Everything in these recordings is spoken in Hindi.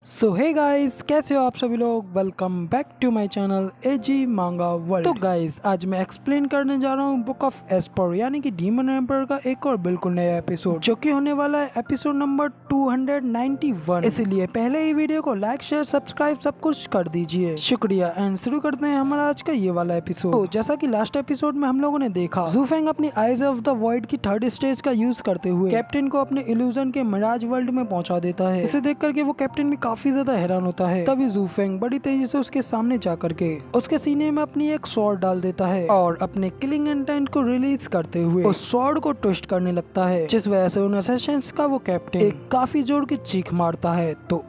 सो हे गाइस, कैसे हो आप सभी लोग। Welcome back to my channel AG manga world. तो गाइस, आज मैं एक्सप्लेन करने जा रहा हूँ बुक ऑफ एस्पर यानी कि डीमन एम्पर का एक और बिल्कुल नया एपिसोड, जो कि होने वाला है एपिसोड नंबर 291। इसलिए पहले ही वीडियो को लाइक शेयर सब्सक्राइब सब कुछ कर दीजिए, शुक्रिया। एंड शुरू करते हैं हमारा आज का ये वाला एपिसोड। तो जैसा की लास्ट एपिसोड में हम लोगों ने देखा, ज़ू फेंग अपनी आइज ऑफ द वॉइड की थर्ड स्टेज का यूज करते हुए कैप्टन को अपने इल्यूजन के मिराज वर्ल्ड में पहुंचा देता है। इसे देख करके वो कैप्टन भी काफी ज्यादा हैरान होता है। तभी ज़ू फेंग बड़ी तेजी से उसके सामने जा करके उसके सीने में अपनी एक स्वॉर्ड डाल देता है और अपने किलिंग इंटेंट को रिलीज करते हुए उस स्वॉर्ड को ट्विस्ट करने लगता है, जिस वजह से उन असैसिन्स का वो कैप्टन एक काफी जोर की चीख मारता है। तो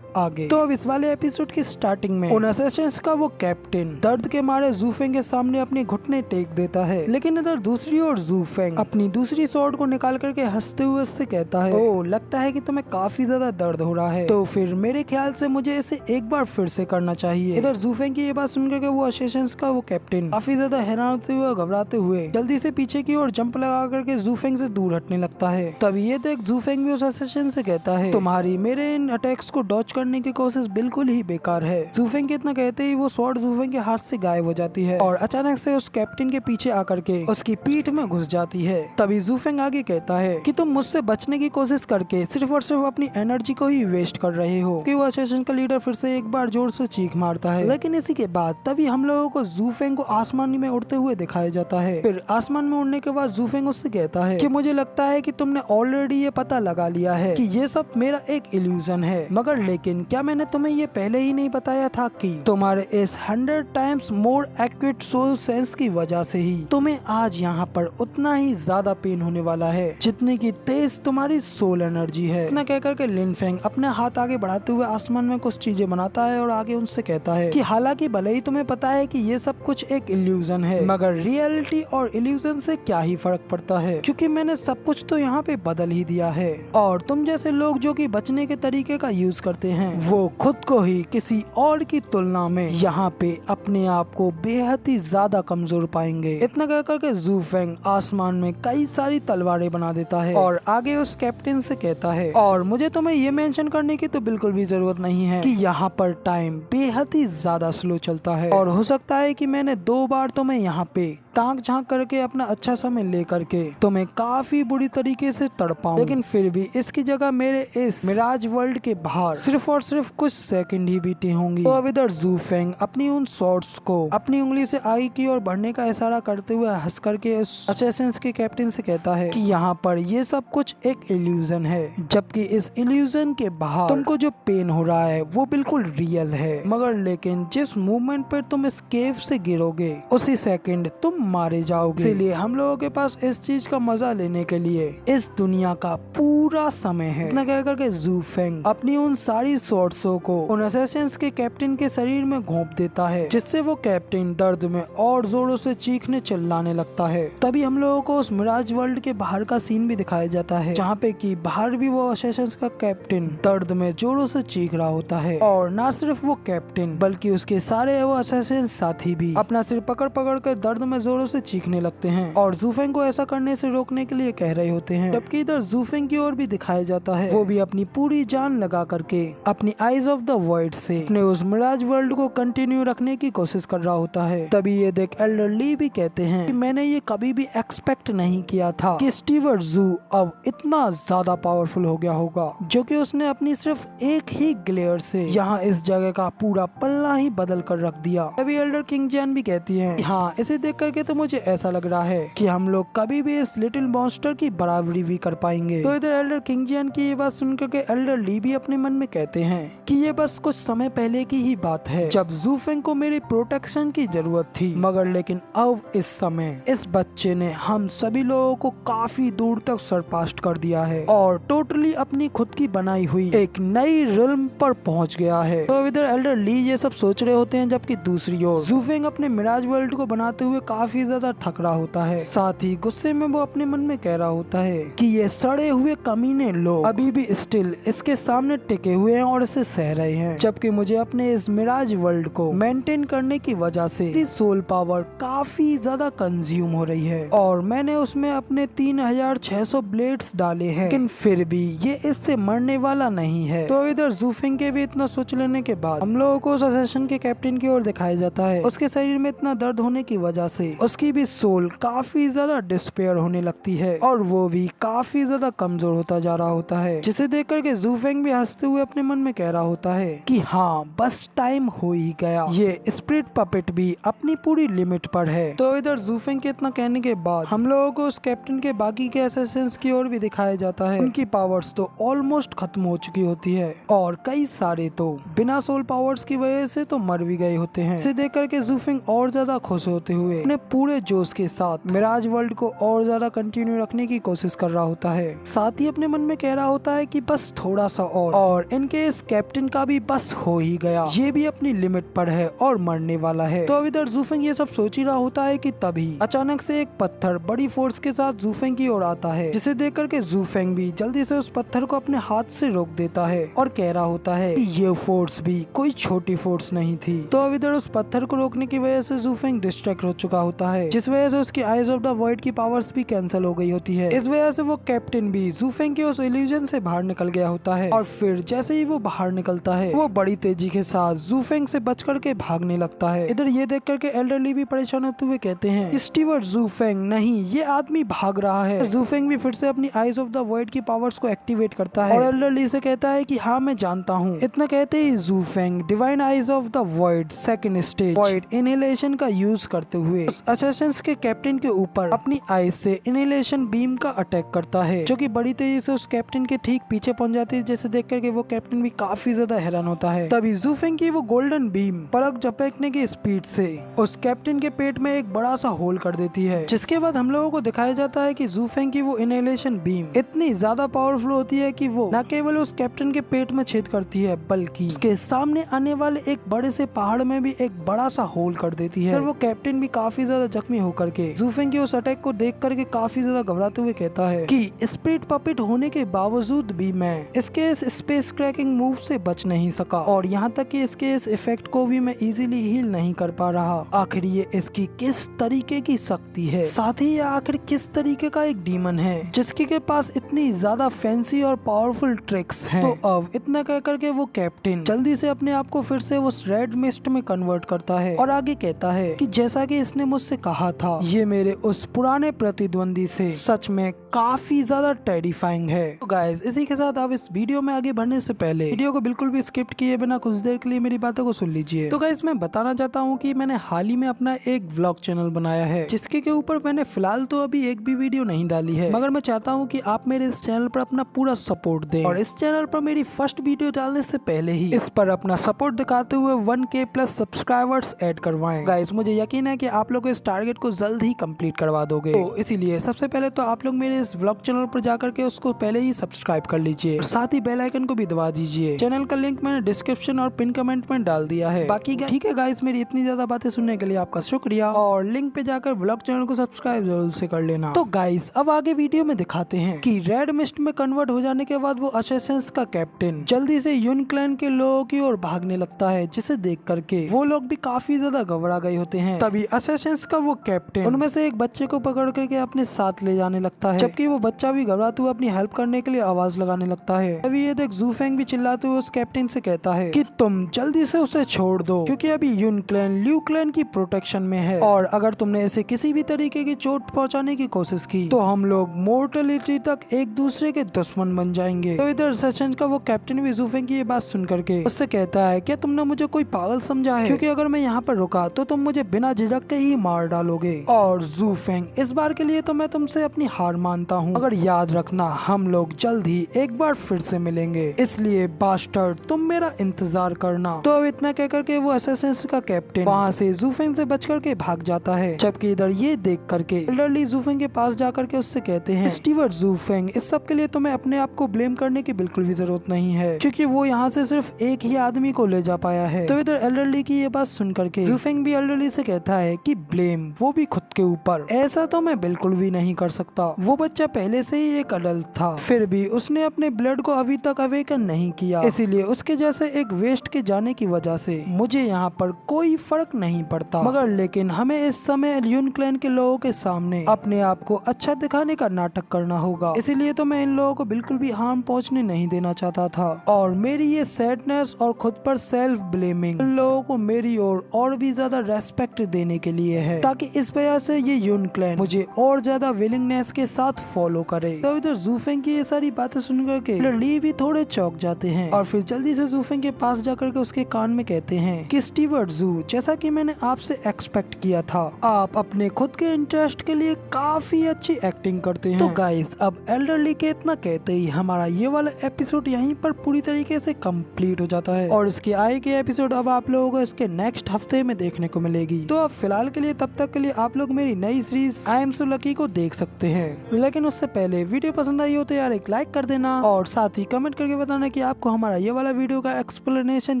अब इस वाले एपिसोड की स्टार्टिंग में उन असैसिन्स का वो कैप्टन दर्द के मारे ज़ू फेंग के सामने अपने घुटने टेक देता है, लेकिन इधर दूसरी ओर ज़ू फेंग अपनी दूसरी स्वॉर्ड को निकाल करके हंसते हुए उससे कहता है, ओ लगता है कि तुम्हें काफी ज्यादा दर्द हो रहा है, तो फिर मेरे ख्याल से मुझे इसे एक बार फिर से करना चाहिए। इधर ज़ू फेंग की ये बात सुनकर के वो असैसिन्स का वो कैप्टन काफी ज्यादा हैरान होते हुए घबराते हुए जल्दी से पीछे की ओर जंप लगा करके ज़ू फेंग से दूर हटने लगता है। तभी ये देख ज़ू फेंग भी उस असैसिन से कहता है, तुम्हारी मेरे इन अटैक्स को डॉज करने की कोशिश बिल्कुल ही बेकार है। ज़ू फेंग के इतना कहते ही वो स्वॉर्ड ज़ू फेंग के हाथ से गायब हो जाती है और अचानक से उस कैप्टन के पीछे आकर के उसकी पीठ में घुस जाती है। तभी ज़ू फेंग आगे कहता है कि तुम मुझसे बचने की कोशिश करके सिर्फ और सिर्फ अपनी एनर्जी को ही वेस्ट कर रहे हो। कि वो असैसिन का लीडर फिर से एक बार जोर से चीख मारता है, लेकिन इसी के बाद तभी हम लोगों को ज़ू फेंग को आसमान में उड़ते हुए दिखाया जाता है। फिर आसमान में उड़ने के बाद ज़ू फेंग उससे कहता है कि मुझे लगता है कि तुमने ऑलरेडी ये पता लगा लिया है कि ये सब मेरा एक इल्यूजन है, मगर लेकिन क्या मैंने तुम्हें ये पहले ही नहीं बताया था कि तुम्हारे इस 100 times more accurate soul sense की वजह से ही तुम्हें आज यहाँ पर उतना ही ज्यादा पेन होने वाला है जितनी की तेज तुम्हारी सोल एनर्जी है। इतना कहकर के लिन फेंग अपने हाथ आगे बढ़ाते हुए आसमान में कुछ चीजें बनाता है और आगे उनसे कहता है कि हालांकि भले ही तुम्हें पता है कि ये सब कुछ एक इल्यूजन है, मगर रियलिटी और इल्यूजन से क्या ही फर्क पड़ता है, क्योंकि मैंने सब कुछ तो यहाँ पे बदल ही दिया है। और तुम जैसे लोग जो कि बचने के तरीके का यूज करते हैं, वो खुद को ही किसी और की तुलना में यहाँ पे अपने आप को बेहद ही ज्यादा कमजोर पाएंगे। इतना कहकर के ज़ू फेंग आसमान में कई सारी तलवारें बना देता है और आगे उस कैप्टन से कहता है, और मुझे तुम्हें ये मेंशन करने की तो बिल्कुल भी जरूरत नहीं है कि यहाँ पर टाइम बेहद ही ज्यादा स्लो चलता है और हो सकता है कि मैंने 2 बार तुम्हें यहाँ पे ताक झांक करके अपना अच्छा समय ले करके तुम्हें काफी बुरी तरीके से तड़पाऊं, लेकिन फिर भी इसकी जगह मेरे इस मिराज वर्ल्ड के बाहर सिर्फ और सिर्फ कुछ सेकंड ही बीते होंगी। तो अब इधर ज़ू फेंग अपनी उन शॉट्स को अपनी उंगली से आगे की ओर बढ़ने का इशारा करते हुए हंस करके उस असैसिन्स के कैप्टन से कहता है कि यहाँ पर ये सब कुछ एक इल्यूजन है, जबकि इस इल्यूजन के बाहर तुमको जो पेन हो रहा है वो बिल्कुल रियल है, मगर लेकिन जिस मूवमेंट पर तुम इस केव से गिरोगे उसी सेकंड तुम मारे जाओगे। इसीलिए हम लोगों के पास इस चीज का मजा लेने के लिए इस दुनिया का पूरा समय है। इतना कह करके ज़ू फेंग अपनी उन सारी शॉट्सों को उन असैसिन्स के कैप्टन के शरीर में घोंप देता है, जिससे वो कैप्टन दर्द में और जोरों से चीखने चिल्लाने लगता है। तभी हम लोगों को उस मिराज वर्ल्ड के बाहर का सीन भी दिखाया जाता है, जहाँ पे कि बाहर भी वो असैसिन्स का कैप्टन दर्द में जोरों से चीख रहा होता है, और न सिर्फ वो कैप्टन बल्कि उसके सारे वो असैसिन्स साथी भी अपना सिर पकड़ पकड़ कर दर्द में जोरों से चीखने लगते हैं और ज़ू फेंग को ऐसा करने से रोकने के लिए कह रहे होते हैं। जबकि इधर ज़ू फेंग की ओर भी दिखाया जाता है, वो भी अपनी पूरी जान लगा करके अपनी आइज ऑफ द वॉइड से अपने उस मिराज वर्ल्ड को कंटिन्यू रखने की कोशिश कर रहा होता है। तभी ये देख एल्डर ली भी कहते हैं कि मैंने ये कभी भी एक्सपेक्ट नहीं किया था कि स्टीवर्ट ज़ू अब इतना ज्यादा पावरफुल हो गया होगा, जो कि उसने अपनी सिर्फ एक ही ग्लेयर से यहाँ इस जगह का पूरा पल्ला ही बदल कर रख दिया। तभी एल्डर किंग जैन भी कहती है, हाँ इसे देख करके तो मुझे ऐसा लग रहा है कि हम लोग कभी भी इस लिटिल मॉन्स्टर की बराबरी भी कर पाएंगे। तो इधर एल्डर किंग जैन की ये बात सुनकर के एल्डर ली भी अपने मन में कहते हैं कि ये बस कुछ समय पहले की ही बात है, जब ज़ू फेंग को मेरी प्रोटेक्शन की जरूरत थी, मगर लेकिन अब इस समय इस बच्चे ने हम सभी लोगों को काफी दूर तक सरपास्ट कर दिया है और टोटली अपनी खुद की बनाई हुई एक नई रिल्म पर पहुंच गया है। तो इधर एल्डर ली ये सब सोच रहे होते हैं, जबकि दूसरी ओर ज़ू फेंग अपने मिराज वर्ल्ड को बनाते हुए काफी काफी ज्यादा थक रहा होता है। साथ ही गुस्से में वो अपने मन में कह रहा होता है कि ये सड़े हुए कमीने लोग अभी भी स्टिल इसके सामने टिके हुए हैं और इसे सह रहे हैं, जबकि मुझे अपने इस मिराज वर्ल्ड को मेंटेन करने की वजह से सोल पावर काफी ज्यादा कंज्यूम हो रही है और मैंने उसमें अपने 3600 ब्लेड्स डाले हैं, लेकिन फिर भी ये इससे मरने वाला नहीं है। तो इधर जूफिंग के भी इतना सोच लेने के बाद हम लोगों को उस असेसन के कैप्टन की ओर दिखाया जाता है। उसके शरीर में इतना दर्द होने की वजह से उसकी भी सोल काफी ज्यादा डिस्पेयर होने लगती है और वो भी काफी ज्यादा कमजोर होता जा रहा होता है, जिसे देख करके जूफेंग भी हंसते हुए अपने मन में कह रहा होता है कि हाँ बस टाइम हो ही गया, ये स्प्रिट पपेट भी अपनी पूरी लिमिट पर है। तो इधर जूफेंग के इतना कहने के बाद हम लोगों को उस कैप्टन के बाकी के असैसिन्स की ओर भी दिखाया जाता है। उनकी पावर्स तो ऑलमोस्ट खत्म हो चुकी होती है और कई सारे तो बिना सोल पावर्स की वजह से तो मर भी गए होते हैं। इसे देख करके जूफिंग और ज्यादा खुश होते हुए अपने पूरे जोश के साथ मिराज वर्ल्ड को और ज्यादा कंटिन्यू रखने की कोशिश कर रहा होता है। साथ ही अपने मन में कह रहा होता है कि बस थोड़ा सा और इनके इस कैप्टन का भी बस हो ही गया, ये भी अपनी लिमिट पर है और मरने वाला है। तो अब इधर जूफिंग ये सब सोच ही रहा होता है कि तभी अचानक से एक पत्थर बड़ी फोर्स के साथ जूफिंग की ओर आता है, जिसे देख करके जूफिंग भी जल्दी से उस पत्थर को अपने हाथ से रोक देता है और कह रहा होता है कि ये फोर्स भी कोई छोटी फोर्स नहीं थी। तो अब इधर उस पत्थर को रोकने की वजह से जूफिंग डिस्ट्रैक्ट हो चुका होता है, जिस वजह से उसकी आइज ऑफ द वॉइड की पावर्स भी कैंसिल हो गई होती है। इस वजह से वो कैप्टन भी जूफिंग के उस इल्यूजन से बाहर निकल गया होता है और फिर जैसे ही वो बाहर निकलता है वो बड़ी तेजी के साथ जूफिंग से बच करके भागने लगता है। इधर ये देख करके एल्डरली भी परेशान होते हुए कहते हैं स्टीवर्ट जूफिंग नहीं, ये आदमी भाग रहा है। जूफिंग भी फिर से अपनी आइज ऑफ द वॉइड की पावर्स को एक्टिवेट करता है और एल्डरली से कहता है कि हाँ मैं जानता हूँ। इतना कहते ही जूफिंग divine eyes of the void second stage void inhalation का यूज करते हुए असैसिन्स के कैप्टन के ऊपर अपनी आइज से इनहेलेशन बीम का अटैक करता है, जो कि बड़ी तेजी से उस कैप्टन के ठीक पीछे पहुंच जाती है, जैसे देख करके वो कैप्टन भी काफी ज्यादा हैरान होता है। तभी जूफिंग की वो गोल्डन बीम पलक झपकने की स्पीड से उस कैप्टन के पेट में एक बड़ा सा होल कर देती है, जिसके बाद हम लोगों को दिखाया जाता है कि जूफिंग की वो इनहेलेशन बीम इतनी ज्यादा पावरफुल होती है कि वो न केवल उस कैप्टन के पेट में छेद करती है बल्कि उसके सामने आने वाले एक बड़े से पहाड़ में भी एक बड़ा सा होल कर देती है। फिर वो कैप्टन भी काफी ज्यादा जख्मी होकर के जूफिंग के उस अटैक को देख करके काफी ज्यादा घबराते हुए कहता है कि स्प्रिट पपेट होने के बावजूद भी मैं इसके इस स्पेस क्रैकिंग मूव से बच नहीं सका और यहाँ तक कि इसके इस इफेक्ट को भी मैं इजीली हील नहीं कर पा रहा। आखिर ये इसकी किस तरीके की शक्ति है, साथ ही ये आखिर किस तरीके का एक डीमन है जिसके के पास इतनी ज्यादा फैंसी और पावरफुल ट्रिक्स हैं। तो अब इतना कह करके वो कैप्टन जल्दी से अपने आप को फिर से उस रेड मिस्ट में कन्वर्ट करता है और आगे कहता है कि जैसा कि इसने मुझसे कहा था ये मेरे उस पुराने प्रतिद्वंदी से सच में काफी ज्यादा टेरिफाइंग है। तो गाइस इसी के साथ आप इस वीडियो में आगे बढ़ने से पहले वीडियो को बिल्कुल भी स्किप किए बिना कुछ देर के लिए मेरी बातों को सुन लीजिए। तो गाइस मैं बताना चाहता हूँ कि मैंने हाल ही में अपना एक व्लॉग चैनल बनाया है, जिसके के ऊपर मैंने फिलहाल तो अभी एक भी वीडियो नहीं डाली है, मगर मैं चाहता हूँ कि आप मेरे इस चैनल पर अपना पूरा सपोर्ट दें और इस चैनल पर मेरी फर्स्ट वीडियो डालने से पहले ही इस पर अपना सपोर्ट दिखाते हुए 1K प्लस सब्सक्राइबर्स ऐड करवाएं। गाइस मुझे यकीन है कि आप लोग इस टारगेट को जल्द ही कंप्लीट करवा दोगे, तो इसीलिए सबसे पहले तो आप लोग मेरे इस व्लॉग चैनल पर जाकर के उसको पहले ही सब्सक्राइब कर लीजिए और साथ ही बेल आइकन को भी दबा दीजिए। चैनल का लिंक मैंने डिस्क्रिप्शन और पिन कमेंट में डाल दिया है। बाकी ठीक है गाइस, मेरी इतनी ज्यादा बातें सुनने के लिए आपका शुक्रिया और लिंक पे जाकर व्लॉग चैनल को सब्सक्राइब जरूर से कर लेना। तो गाइस अब आगे वीडियो में दिखाते हैं कि रेड मिस्ट में कन्वर्ट हो जाने के बाद वो असैसिन्स का कैप्टन जल्दी से यून क्लैन के लोगों की ओर भागने लगता है, जिसे देख करके वो लोग भी काफी ज्यादा घबरा गए होते हैं। तभी असैसिन्स का वो कैप्टन उनमें से एक बच्चे को पकड़ करके अपने साथ ले जाने लगता है, जबकि वो बच्चा भी घबराते हुए अपनी हेल्प करने के लिए आवाज लगाने लगता है। तभी ये देख जूफेंग भी चिल्लाते हुए उस कैप्टन से कहता है कि तुम जल्दी से उसे छोड़ दो, क्योंकि अभी यून क्लैन ल्यू क्लैन की प्रोटेक्शन में है और अगर तुमने इसे किसी भी तरीके की चोट पहुंचाने की कोशिश की तो हम लोग मोर्टलिटी तक एक दूसरे के दुश्मन बन जाएंगे। तो इधर सचिन का वो कैप्टन भी जूफेंग की ये बात सुन करके उससे कहता है क्या तुमने मुझे कोई पागल समझा है, क्योंकि अगर मैं यहाँ पर रुका तो तुम मुझे बिना झिझक के ही मार डालोगे। और जूफेंग इस बार के लिए तो मैं तुमसे अपनी हार मानता हूँ, अगर याद रखना हम लोग जल्द ही एक बार फिर से मिलेंगे, इसलिए बास्टर्ड तुम मेरा इंतजार करना। तो अब इतना कह करके वो असैसिन्स का कैप्टन वहाँ से जूफेंग से बच करके भाग जाता है, जबकि इधर ये देख करके एल्डरली जूफेंग के पास जाकर के उससे कहते हैं स्टीवर्ट जूफेंग इस सब के लिए तुम्हें अपने आप को ब्लेम करने की बिल्कुल भी जरूरत नहीं है, क्योंकि वो यहाँ से सिर्फ एक ही आदमी को ले जा पाया है। तो इधर एल्डरली की ये बात सुन करके जूफेंग भी एल्डरली से कहता है कि ब्लेम, वो भी खुद के ऊपर। ऐसा तो मैं बिल्कुल भी नहीं कर सकता। वो बच्चा पहले से ही एक अडल्ट था, फिर भी उसने अपने ब्लड को अभी तक अवेकन नहीं किया, इसीलिए उसके जैसे एक वेस्ट के जाने की वजह से मुझे यहाँ पर कोई फर्क नहीं पड़ता। मगर लेकिन हमें इस समय ल्यून क्लैन के लोगों के सामने अपने आप को अच्छा दिखाने का नाटक करना होगा, इसीलिए तो मैं इन लोगों को बिल्कुल भी हार्म पहुंचने नहीं देना चाहता था। और मेरी ये सैडनेस और खुद पर सेल्फ ब्लेमिंग इन लोगों को मेरी और भी ज्यादा रेस्पेक्ट देने के लिए है, ताकि इस वजह से ये यून क्लैन मुझे और ज्यादा विलिंगनेस के साथ फॉलो करे। तो इधर ज़ूफेंग की ये सारी बातें सुनकर के ली भी थोड़े चौंक जाते हैं और फिर जल्दी से ज़ूफेंग के पास जाकर के उसके कान में कहते हैं कि स्टीवर्ट ज़ू, जैसा कि मैंने आपसे एक्सपेक्ट किया था, आप अपने खुद के इंटरेस्ट के लिए काफी अच्छी एक्टिंग करते हैं। तो गाइस, अब एल्डरली के इतना कहते ही हमारा ये वाला एपिसोड यहीं पर पूरी तरीके से कंप्लीट हो जाता है और इसके आगे के एपिसोड अब आप लोगों को इसके नेक्स्ट हफ्ते में देखने को मिलेगी। तो अब फिलहाल के लिए तब तक के लिए आप लोग मेरी नई series I am so lucky को देख सकते हैं, लेकिन उससे पहले वीडियो पसंद आई हो तो यार एक लाइक कर देना और साथ ही कमेंट करके बताना कि आपको हमारा ये वाला वीडियो का एक्सप्लेनेशन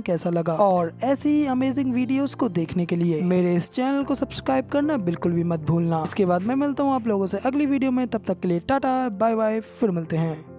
कैसा लगा। और ऐसी ही अमेजिंग वीडियोस को देखने के लिए मेरे इस चैनल को सब्सक्राइब करना बिल्कुल भी मत भूलना। इसके बाद मैं मिलता हूँ आप लोगों से अगली वीडियो में, तब तक के लिए टाटा बाय बाय, फिर मिलते हैं।